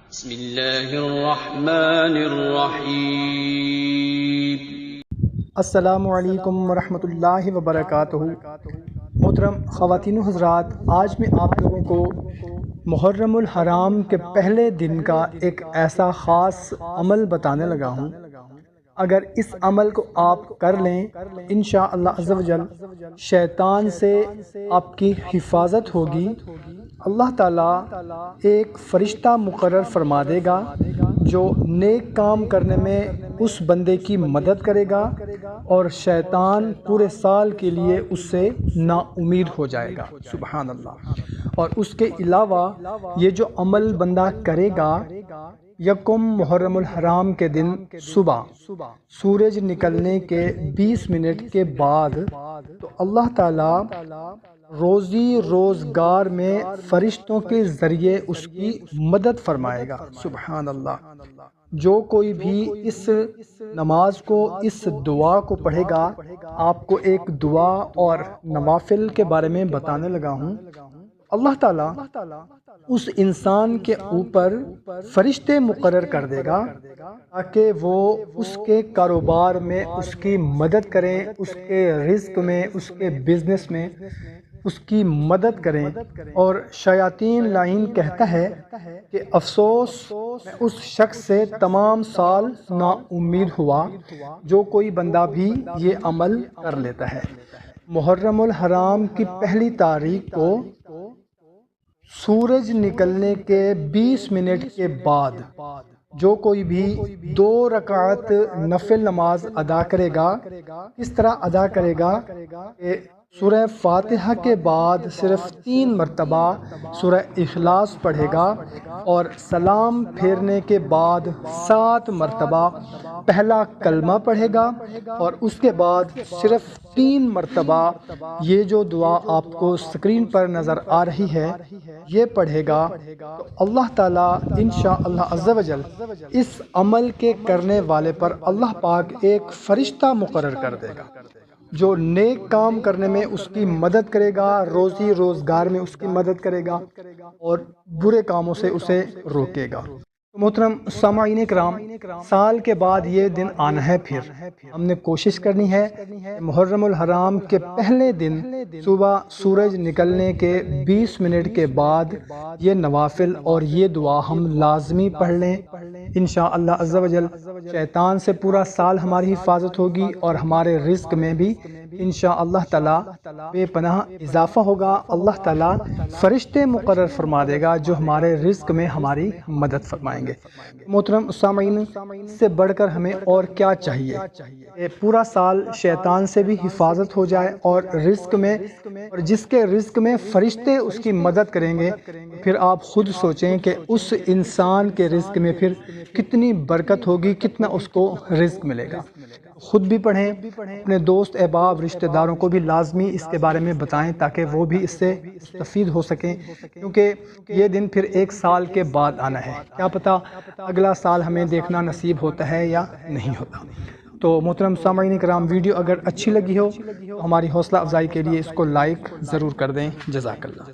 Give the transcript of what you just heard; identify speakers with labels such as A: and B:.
A: بسم اللہ الرحمن الرحیم۔
B: السلام علیکم ورحمۃ اللہ وبرکاتہ۔ محترم خواتین و حضرات، آج میں آپ لوگوں کو محرم الحرام کے پہلے دن کا ایک ایسا خاص عمل بتانے لگا ہوں۔ اگر اس عمل کو آپ کر لیں انشاءاللہ عز و جل شیطان سے آپ کی حفاظت ہوگی۔ اللہ تعالیٰ ایک فرشتہ مقرر فرما دے گا جو نیک کام کرنے میں اس بندے کی مدد کرے گا، اور شیطان پورے سال کے لیے اس سے نا امید ہو جائے گا۔ سبحان اللہ۔ اور اس کے علاوہ یہ جو عمل بندہ کرے گا، یکم محرم الحرام کے دن صبح سورج نکلنے کے 20 منٹ کے بعد تو اللہ تعالیٰ روزی روزگار میں فرشتوں کے ذریعے اس کی مدد فرمائے گا۔ سبحان اللہ۔ جو کوئی بھی اس نماز کو، اس دعا کو پڑھے گا، آپ کو ایک دعا اور نوافل کے بارے میں بتانے لگا ہوں۔ اللہ تعالیٰ اس انسان کے اوپر فرشتے مقرر کر دے گا تاکہ وہ اس کے کاروبار میں اس کی مدد کریں، اس کے رزق میں، اس کے بزنس میں اس کی مدد کریں۔ اور شیاطین لعین کہتا ہے کہ افسوس میں اس شخص سے تمام سال نا امید ہوا جو کوئی بندہ بھی یہ عمل کر لیتا ہے۔ محرم الحرام کی پہلی تاریخ کو سورج نکلنے کے 20 منٹ کے بعد جو کوئی بھی 2 رکعت نفل نماز ادا کرے گا، اس طرح ادا کرے گا کہ سورہ فاتحہ کے بعد صرف 3 مرتبہ سورہ اخلاص پڑھے گا، اور سلام پھیرنے کے بعد 7 مرتبہ پہلا کلمہ پڑھے گا، اور اس کے بعد صرف 3 مرتبہ یہ جو دعا آپ کو اسکرین پر نظر آ رہی ہے یہ پڑھے گا، تو اللہ تعالیٰ انشاءاللہ عز و جل اس عمل کے کرنے والے پر اللہ پاک ایک فرشتہ مقرر کر دے گا جو نیک کام کرنے میں اس کی مدد کرے گا، روزی روزگار میں اس کی مدد کرے گا، اور برے کاموں سے اسے روکے گا۔ محترم سامعین کرام، سال کے بعد یہ دن آنا ہے، پھر ہم نے کوشش کرنی ہے محرم الحرام کے پہلے دن صبح سورج نکلنے کے 20 منٹ کے بعد یہ نوافل اور یہ دعا ہم لازمی پڑھ لیں۔ انشاءاللہ عز و جل شیطان سے پورا سال ہماری حفاظت ہوگی، اور ہمارے رزق میں بھی انشاءاللہ تعالیٰ بے پناہ اضافہ ہوگا۔ اللہ تعالیٰ فرشتے مقرر فرما دے گا جو ہمارے رزق میں ہماری مدد فرمائیں گے۔ محترم سامعین، اس سے بڑھ کر ہمیں اور کیا چاہیے؟ پورا سال شیطان سے بھی حفاظت ہو جائے، اور رزق میں، اور جس کے رزق میں فرشتے اس کی مدد کریں گے، پھر آپ خود سوچیں کہ اس انسان کے رزق میں پھر کتنی برکت ہوگی، کتنا اس کو رزق ملے گا۔ خود بھی پڑھیں، اپنے دوست احباب رشتہ داروں کو بھی لازمی اس کے بارے میں بتائیں تاکہ وہ بھی اس سے مستفید ہو سکیں، کیونکہ یہ دن پھر 1 سال کے بعد آنا ہے۔ کیا پتہ اگلا سال ہمیں دیکھنا نصیب ہوتا ہے یا نہیں ہوتا۔ تو محترم سامعین کرام، ویڈیو اگر اچھی لگی ہو تو ہماری حوصلہ افزائی کے لیے اس کو لائک ضرور کر دیں۔ جزاک اللہ۔